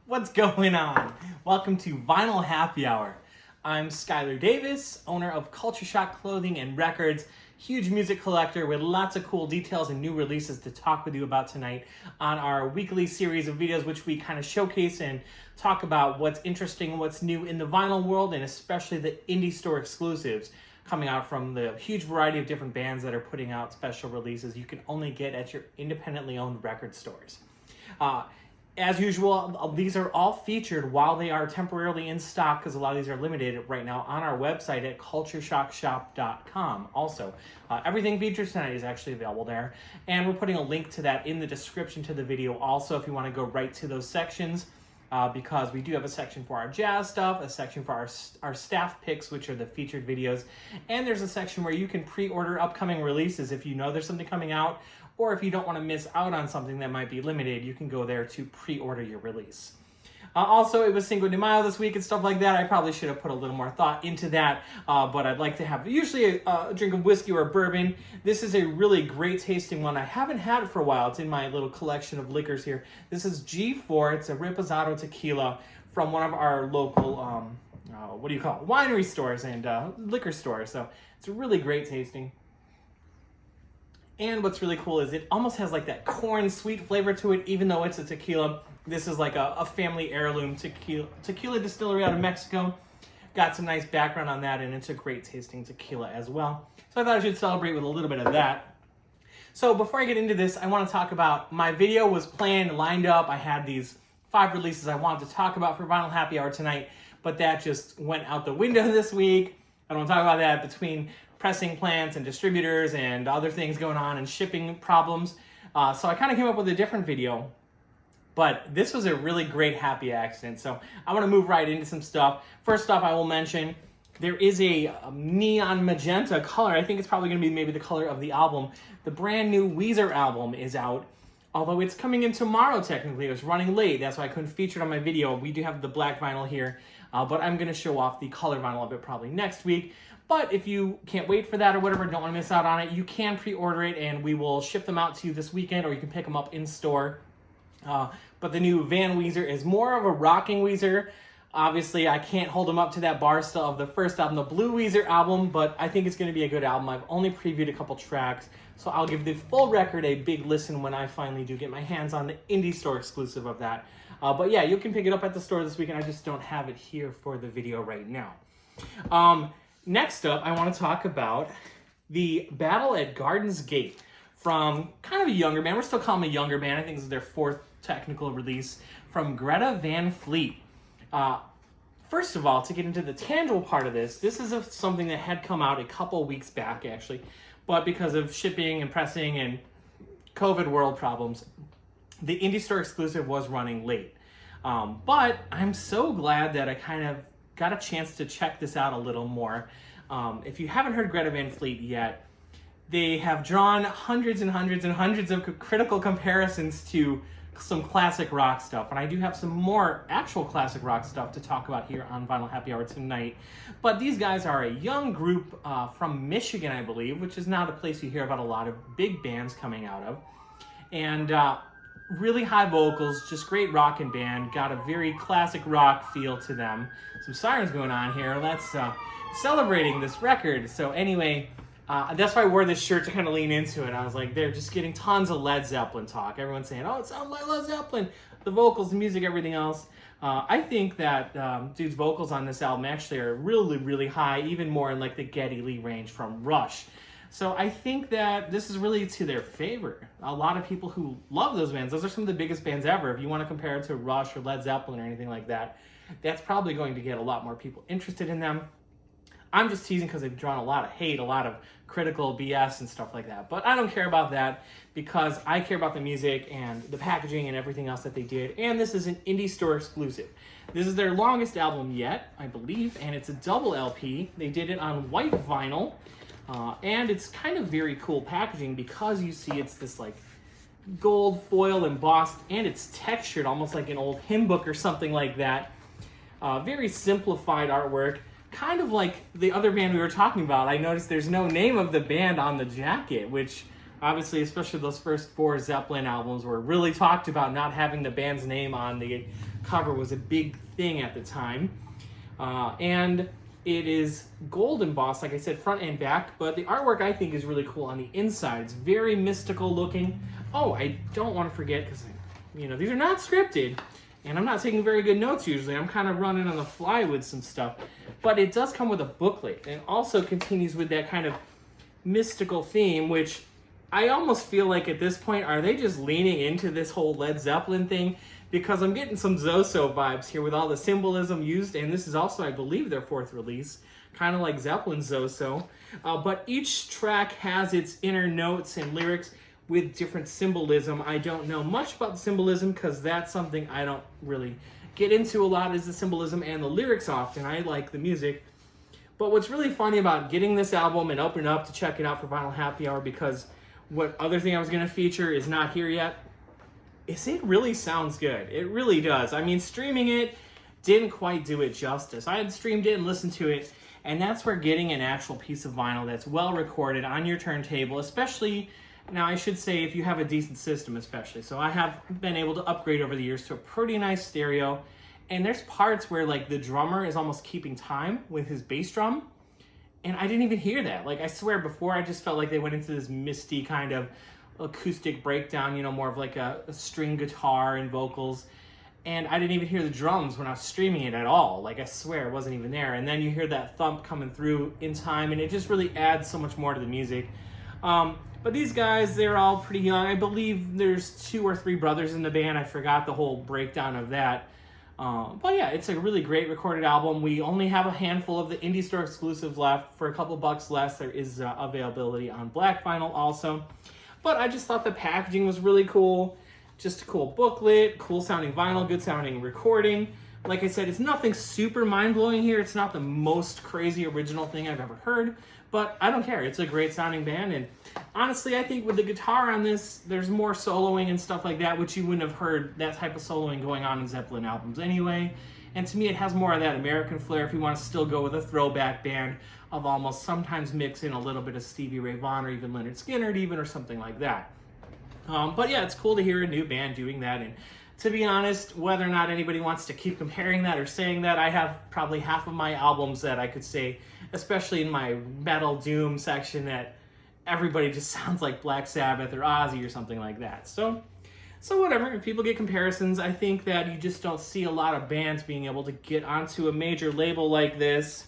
What's going on? Welcome to Vinyl Happy Hour. I'm Skyler Davis, owner of Culture Shock Clothing and Records, huge music collector with lots of cool details and new releases to talk with you about tonight on our weekly series of videos, which we kind of showcase and talk about what's interesting, what's new in the vinyl world, and especially the indie store exclusives coming out from the huge variety of different bands that are putting out special releases you can only get at your independently owned record stores. As usual, these are all featured while they are temporarily in stock, because a lot of these are limited right now, on our website at cultureshockshop.com. Also, everything featured tonight is actually available there, and we're putting a link to that in the description to the video also if you want to go right to those sections, because we do have a section for our jazz stuff, a section for our staff picks, which are the featured videos, and there's a section where you can pre-order upcoming releases if you know there's something coming out, or if you don't want to miss out on something that might be limited, you can go there to pre-order your release. Also, it was Cinco de Mayo this week and stuff like that. I probably should have put a little more thought into that, but I'd like to have usually a drink of whiskey or bourbon. This is a really great tasting one. I haven't had it for a while. It's in my little collection of liquors here. This is G4. It's a Reposado tequila from one of our local, winery stores and liquor stores. So it's really great tasting. And what's really cool is it almost has like that corn sweet flavor to it, even though it's a tequila. This is like a family heirloom tequila distillery out of Mexico. Got some nice background on that, and it's a great tasting tequila as well. So I thought I should celebrate with a little bit of that. So before I get into this, I want to talk about my video was planned, lined up. I had these 5 releases I wanted to talk about for Vinyl Happy Hour tonight, but that just went out the window this week. I don't want to talk about that between pressing plants and distributors and other things going on and shipping problems. So I kind of came up with a different video, but this was a really great happy accident. So I want to move right into some stuff. First off, I will mention there is a neon magenta color. I think it's probably going to be maybe the color of the album. The brand new Weezer album is out, although it's coming in tomorrow technically. It was running late. That's why I couldn't feature it on my video. We do have the black vinyl here, but I'm going to show off the color vinyl of it probably next week. But if you can't wait for that or whatever, don't want to miss out on it, you can pre-order it and we will ship them out to you this weekend, or you can pick them up in store. But the new Van Weezer is more of a rocking Weezer. Obviously, I can't hold them up to that bar still of the first album, the Blue Weezer album, but I think it's going to be a good album. I've only previewed a couple tracks, so I'll give the full record a big listen when I finally do get my hands on the indie store exclusive of that. But yeah, you can pick it up at the store this weekend. I just don't have it here for the video right now. Next up, I want to talk about the Battle at Garden's Gate from kind of a younger band. We're still calling them a younger band. I think this is their 4th technical release from Greta Van Fleet. First of all, to get into the tangible part of this is something that had come out a couple weeks back, actually. But because of shipping and pressing and COVID world problems, the indie store exclusive was running late. But I'm so glad that I kind of got a chance to check this out a little more. If you haven't heard Greta Van Fleet yet, they have drawn hundreds and hundreds and hundreds of critical comparisons to some classic rock stuff. And I do have some more actual classic rock stuff to talk about here on Vinyl Happy Hour tonight. But these guys are a young group from Michigan, I believe, which is not a place you hear about a lot of big bands coming out of. And really high vocals, just great rockin' band, got a very classic rock feel to them. Some sirens going on here. Let's celebrating this record. So anyway, that's why I wore this shirt to kind of lean into it. I was like, they're just getting tons of Led Zeppelin talk. Everyone's saying, oh, it sounds like Led Zeppelin. The vocals, the music, everything else. I think that dude's vocals on this album actually are really, really high, even more in like the Geddy Lee range from Rush. So I think that this is really to their favor. A lot of people who love those bands, those are some of the biggest bands ever. If you want to compare it to Rush or Led Zeppelin or anything like that, that's probably going to get a lot more people interested in them. I'm just teasing because they've drawn a lot of hate, a lot of critical BS and stuff like that. But I don't care about that because I care about the music and the packaging and everything else that they did. And this is an indie store exclusive. This is their longest album yet, I believe, and it's a double LP. They did it on white vinyl. And it's kind of very cool packaging because you see it's this like gold foil embossed, and it's textured almost like an old hymn book or something like that. Very simplified artwork, kind of like the other band we were talking about. I noticed there's no name of the band on the jacket, which Obviously, especially those first 4 Zeppelin albums were really talked about. Not having the band's name on the cover was a big thing at the time. And it is gold embossed, like I said, front and back, but the artwork I think is really cool on the inside. It's very mystical looking. Oh, I don't want to forget, because these are not scripted, and I'm not taking very good notes usually. I'm kind of running on the fly with some stuff. But it does come with a booklet, and also continues with that kind of mystical theme, which I almost feel like at this point, are they just leaning into this whole Led Zeppelin thing? Because I'm getting some Zoso vibes here with all the symbolism used, and this is also, I believe, their 4th release, kind of like Zeppelin's Zoso. But each track has its inner notes and lyrics with different symbolism. I don't know much about the symbolism because that's something I don't really get into a lot, is the symbolism and the lyrics often. I like the music. But what's really funny about getting this album and opening up to check it out for Vinyl Happy Hour, because what other thing I was going to feature is not here yet, is it really sounds good. It really does. I mean, streaming it didn't quite do it justice. I had streamed it and listened to it, and that's where getting an actual piece of vinyl that's well recorded on your turntable, especially, now I should say if you have a decent system especially. So I have been able to upgrade over the years to a pretty nice stereo, and there's parts where like the drummer is almost keeping time with his bass drum, and I didn't even hear that. Like, I swear before I just felt like they went into this misty kind of acoustic breakdown, more of like a string guitar and vocals, and I didn't even hear the drums when I was streaming it at all. Like, I swear it wasn't even there. And then you hear that thump coming through in time, and it just really adds so much more to the music. But these guys, they're all pretty young. I believe there's 2 or 3 brothers in the band. I forgot the whole breakdown of that. But yeah, it's a really great recorded album. We only have a handful of the indie store exclusives left. For a couple bucks less, there is availability on black vinyl also. But I just thought the packaging was really cool. Just a cool booklet, cool sounding vinyl, good sounding recording. Like I said, it's nothing super mind-blowing here. It's not the most crazy original thing I've ever heard, but I don't care. It's a great sounding band, and honestly, I think with the guitar on this, there's more soloing and stuff like that, which you wouldn't have heard that type of soloing going on in Zeppelin albums anyway. And to me, it has more of that American flair if you want to still go with a throwback band of almost sometimes mix in a little bit of Stevie Ray Vaughan or even Leonard Skinner even, or something like that. But yeah, it's cool to hear a new band doing that. And to be honest, whether or not anybody wants to keep comparing that or saying that, I have probably half of my albums that I could say, especially in my metal doom section, that everybody just sounds like Black Sabbath or Ozzy or something like that. So whatever, if people get comparisons, I think that you just don't see a lot of bands being able to get onto a major label like this.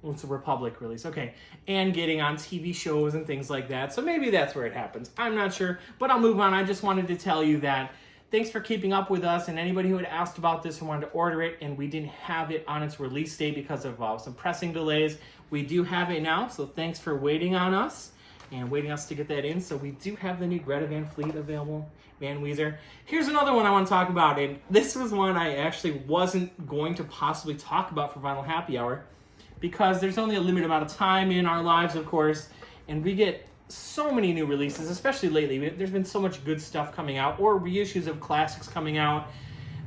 It's a Republic release, okay, and getting on TV shows and things like that. So maybe that's where it happens. I'm not sure, but I'll move on. I just wanted to tell you that thanks for keeping up with us, and anybody who had asked about this and wanted to order it, and we didn't have it on its release date because of some pressing delays. We do have it now, so thanks for waiting on us and waiting us to get that in. So we do have the new Greta Van Weezer. Here's another one I want to talk about, and this was one I actually wasn't going to possibly talk about for Vinyl Happy Hour, because there's only a limited amount of time in our lives, of course, and we get so many new releases, especially lately. There's been so much good stuff coming out, or reissues of classics coming out.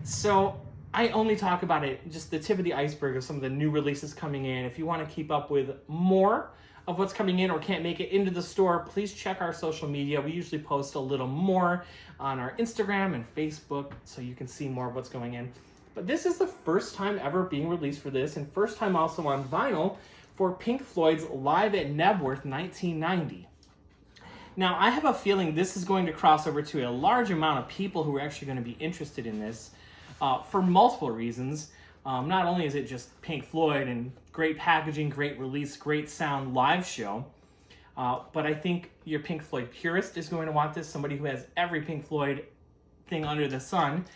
So I only talk about it, just the tip of the iceberg of some of the new releases coming in. If you want to keep up with more of what's coming in or can't make it into the store, please check our social media. We usually post a little more on our Instagram and Facebook, so you can see more of what's going in. But this is the first time ever being released for this, and first time also on vinyl for Pink Floyd's Live at Knebworth 1990. Now, I have a feeling this is going to cross over to a large amount of people who are actually going to be interested in this for multiple reasons. Not only is it just Pink Floyd and great packaging, great release, great sound live show, but I think your Pink Floyd purist is going to want this. Somebody who has every Pink Floyd thing under the sun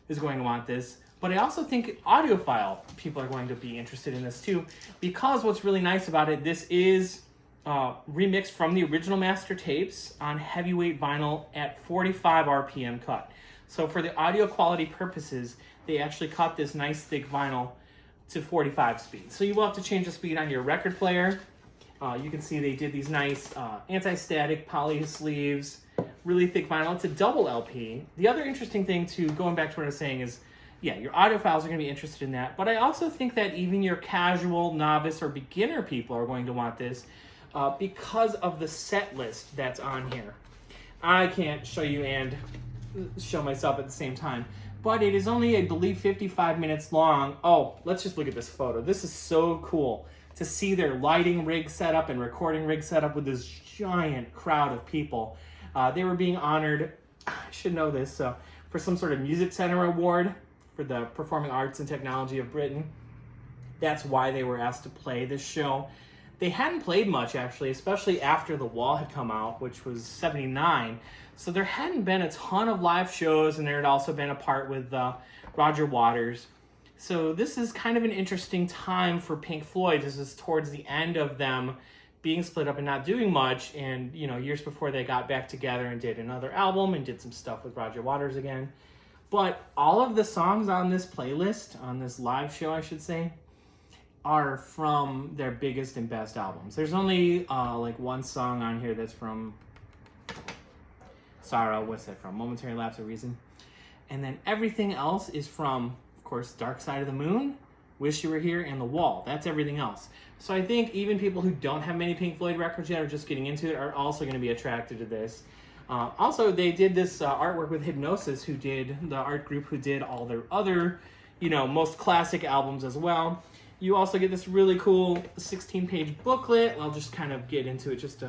is going to want this. But I also think audiophile people are going to be interested in this too, because what's really nice about it, this is remixed from the original master tapes on heavyweight vinyl at 45 RPM cut. So for the audio quality purposes, they actually cut this nice thick vinyl to 45 speed. So you will have to change the speed on your record player. You can see they did these nice anti-static poly sleeves, really thick vinyl. It's a double LP. The other interesting thing too, going back to what I was saying, is yeah, your audiophiles are going to be interested in that. But I also think that even your casual, novice, or beginner people are going to want this, because of the set list that's on here. I can't show you and show myself at the same time, but it is only, I believe, 55 minutes long. Oh, let's just look at this photo. This is so cool to see their lighting rig set up and recording rig set up with this giant crowd of people. They were being honored, I should know this, for some sort of music center award for the Performing Arts and Technology of Britain. That's why they were asked to play this show. They hadn't played much, actually, especially after The Wall had come out, which was 79. So there hadn't been a ton of live shows, and there had also been a part with Roger Waters. So this is kind of an interesting time for Pink Floyd. This is towards the end of them being split up and not doing much, and years before they got back together and did another album and did some stuff with Roger Waters again. But all of the songs on this playlist, on this live show I should say, are from their biggest and best albums. There's only like one song on here that's from Sorrow. What's that from? Momentary Lapse of Reason. And then everything else is from, of course, Dark Side of the Moon, Wish You Were Here, and The Wall. That's everything else. So I think even people who don't have many Pink Floyd records yet or just getting into it are also going to be attracted to this. Also, they did this artwork with Hypnosis, who did the art group who did all their other, most classic albums as well. You also get this really cool 16-page booklet. I'll just kind of get into it, just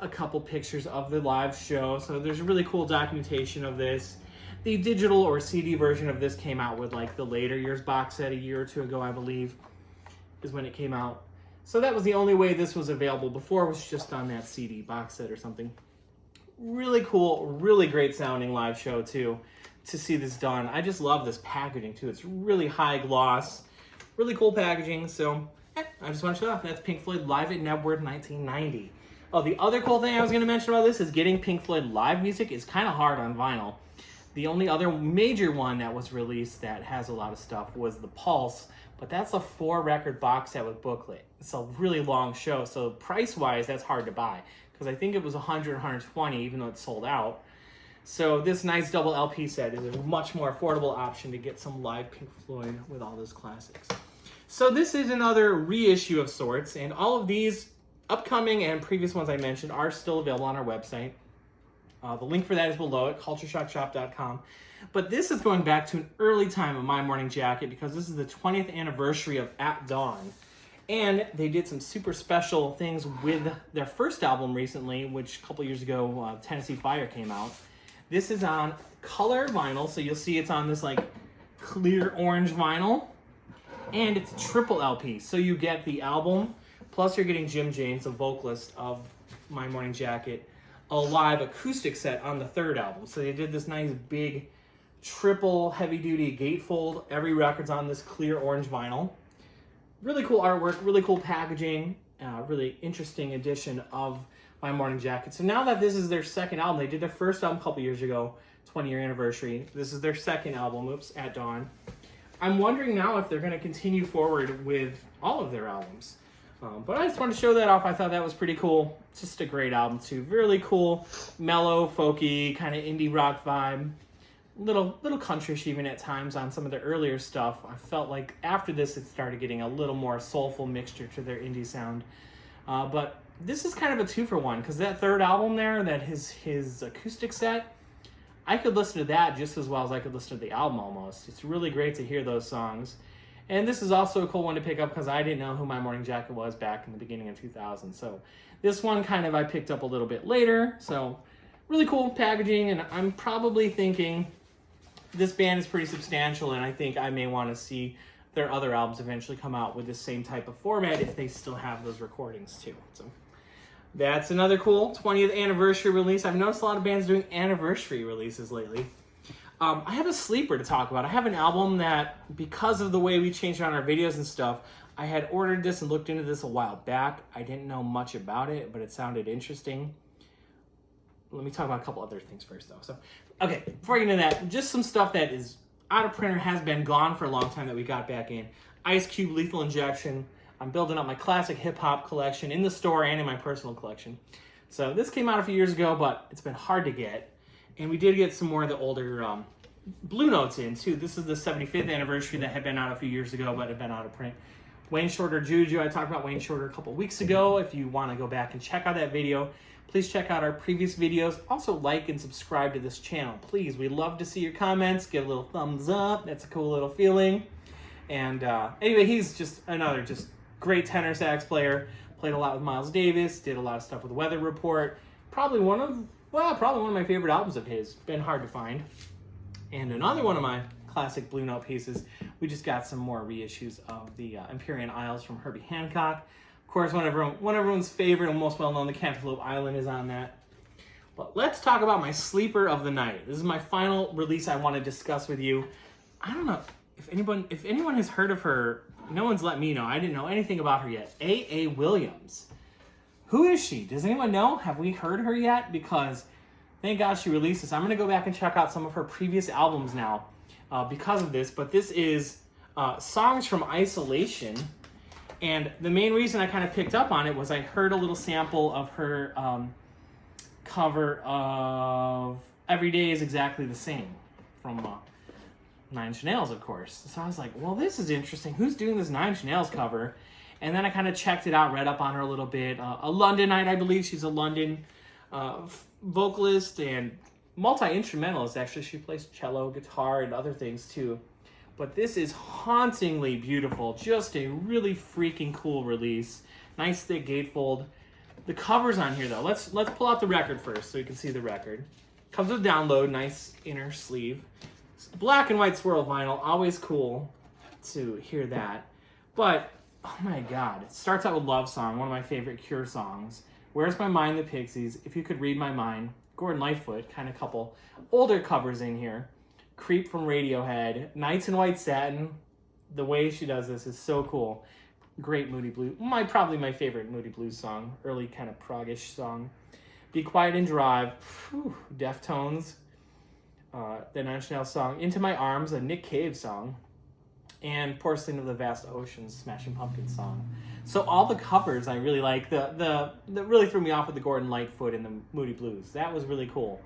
a couple pictures of the live show. So there's a really cool documentation of this. The digital or CD version of this came out with like the later years box set a year or two ago, I believe, is when it came out. So that was the only way this was available before, was just on that CD box set or something. Really cool, really great sounding live show too, to see this done. I just love this packaging too. It's really high gloss, really cool packaging. So I just want to show off. That's Pink Floyd live at Knebworth 1990. Oh, the other cool thing I was going to mention about this is getting Pink Floyd live music is kind of hard on vinyl. The only other major one that was released that has a lot of stuff was The Pulse, but that's a 4-record box set with booklet. It's a really long show, so price-wise, that's hard to buy, because I think it was $100, $120, even though it's sold out. So this nice double LP set is a much more affordable option to get some live Pink Floyd with all those classics. So this is another reissue of sorts, and all of these upcoming and previous ones I mentioned are still available on our website. The link for that is below at cultureshockshop.com. But this is going back to an early time of My Morning Jacket, because this is the 20th anniversary of At Dawn. And they did some super special things with their first album recently, which a couple years ago, Tennessee Fire came out. This is on color vinyl, so you'll see it's on this like clear orange vinyl. And it's a triple LP, so you get the album, plus you're getting Jim James, the vocalist of My Morning Jacket, a live acoustic set on the third album. So they did this nice big triple heavy-duty gatefold. Every record's on this clear orange vinyl. Really cool artwork, really cool packaging, really interesting edition of My Morning Jacket. So now that this is their second album, they did their first album a couple years ago, 20-year anniversary. This is their second album, At Dawn. I'm wondering now if they're going to continue forward with all of their albums. But I just wanted to show that off. I thought that was pretty cool. It's just a great album too. Really cool, mellow, folky, kind of indie rock vibe. Little countryish even at times on some of the earlier stuff. I felt like after this it started getting a little more soulful mixture to their indie sound. But this is kind of a 2-for-1, because that third album there, that his acoustic set, I could listen to that just as well as I could listen to the album almost. It's really great to hear those songs. And this is also a cool one to pick up, because I didn't know who My Morning Jacket was back in the beginning of 2000. So this one kind of I picked up a little bit later. So really cool packaging, and I'm probably thinking this band is pretty substantial, and I think I may want to see their other albums eventually come out with the same type of format if they still have those recordings too. So that's another cool 20th anniversary release. I've noticed a lot of bands doing anniversary releases lately. I have a sleeper to talk about. I have an album that, because of the way we changed around our videos and stuff, I had ordered this and looked into this a while back. I didn't know much about it, but it sounded interesting. Let me talk about a couple other things first, though. So, okay, before I get into that, just some stuff that is out of printer, has been gone for a long time that we got back in. Ice Cube Lethal Injection. I'm building up my classic hip-hop collection in the store and in my personal collection. So this came out a few years ago, but it's been hard to get. And we did get some more of the older Blue Notes in, too. This is the 75th anniversary that had been out a few years ago, but had been out of print. Wayne Shorter Juju. I talked about Wayne Shorter a couple weeks ago. If you want to go back and check out that video, please check out our previous videos. Also like and subscribe to this channel, please. We love to see your comments. Give a little thumbs up. That's a cool little feeling. And anyway, he's just another great tenor sax player. Played a lot with Miles Davis. Did a lot of stuff with Weather Report. Probably one of my favorite albums of his. Been hard to find. And another one of my classic Blue Note pieces. We just got some more reissues of the Empyrean Isles from Herbie Hancock. Of course, one of everyone's favorite and most well-known, the Cantaloupe Island, is on that. But let's talk about my sleeper of the night. This is my final release I want to discuss with you. I don't know if anyone has heard of her. No one's let me know. I didn't know anything about her yet. A.A. Williams. Who is she? Does anyone know? Have we heard her yet? Because thank God she released this. I'm going to go back and check out some of her previous albums now because of this. But this is Songs from Isolation. And the main reason I kind of picked up on it was I heard a little sample of her cover of Every Day is Exactly the Same from Nine Inch Nails, of course. So I was like, well, this is interesting. Who's doing this Nine Inch Nails cover? And then I kind of checked it out, read up on her a little bit. A Londonite, I believe. She's a London vocalist and multi-instrumentalist, actually. She plays cello, guitar, and other things, too. But this is hauntingly beautiful. Just a really freaking cool release. Nice thick gatefold. The cover's on here, though. Let's pull out the record first so you can see the record. Comes with download, nice inner sleeve. Black and white swirl vinyl, always cool to hear that. But, oh my God, it starts out with Love Song, one of my favorite Cure songs. Where's My Mind, the Pixies, If You Could Read My Mind, Gordon Lightfoot, kind of couple older covers in here. Creep from Radiohead, Nights in White Satin. The way she does this is so cool. Great Moody Blues, probably my favorite Moody Blues song, early kind of prog-ish song. Be Quiet and Drive, Deftones. The Nine Inch Nails song, Into My Arms, a Nick Cave song, and Porcelain of the Vast Oceans, Smashing Pumpkins song. So all the covers I really like. The really threw me off with the Gordon Lightfoot and the Moody Blues. That was really cool.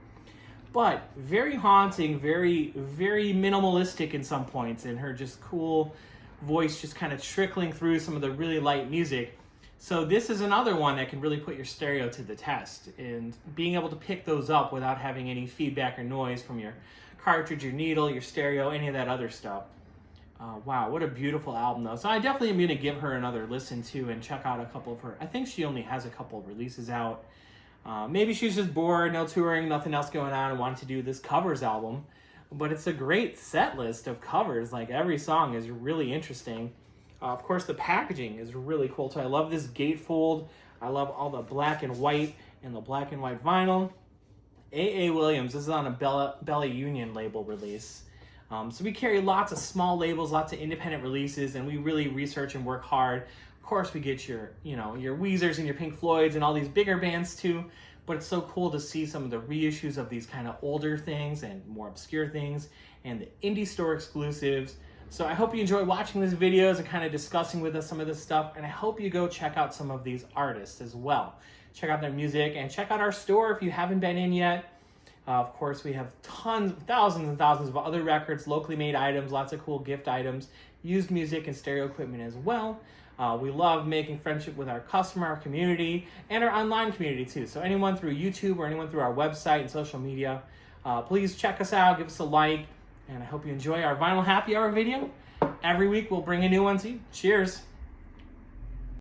But very haunting, very, very minimalistic in some points, and her just cool voice just kind of trickling through some of the really light music. So this is another one that can really put your stereo to the test, and being able to pick those up without having any feedback or noise from your cartridge, your needle, your stereo, any of that other stuff. Wow, what a beautiful album, though. So I definitely am going to give her another listen, too, and check out a couple of her. I think she only has a couple of releases out. Maybe she's just bored, no touring, nothing else going on, and wanted to do this covers album. But it's a great set list of covers. Like, every song is really interesting. Of course, the packaging is really cool, too. I love this gatefold. I love all the black and white and the black and white vinyl. A.A. Williams, this is on a Bella Union label release. So we carry lots of small labels, lots of independent releases, and we really research and work hard. Of course, we get your Weezers and your Pink Floyds and all these bigger bands, too. But it's so cool to see some of the reissues of these kind of older things and more obscure things and the indie store exclusives. So I hope you enjoy watching these videos and kind of discussing with us some of this stuff. And I hope you go check out some of these artists as well. Check out their music and check out our store if you haven't been in yet. Of course, we have thousands and thousands of other records, locally made items, lots of cool gift items, used music and stereo equipment as well. We love making friendship with our customer, our community, and our online community too. So anyone through YouTube or anyone through our website and social media, please check us out, give us a like. And I hope you enjoy our Vinyl Happy Hour video. Every week we'll bring a new one to you. Cheers.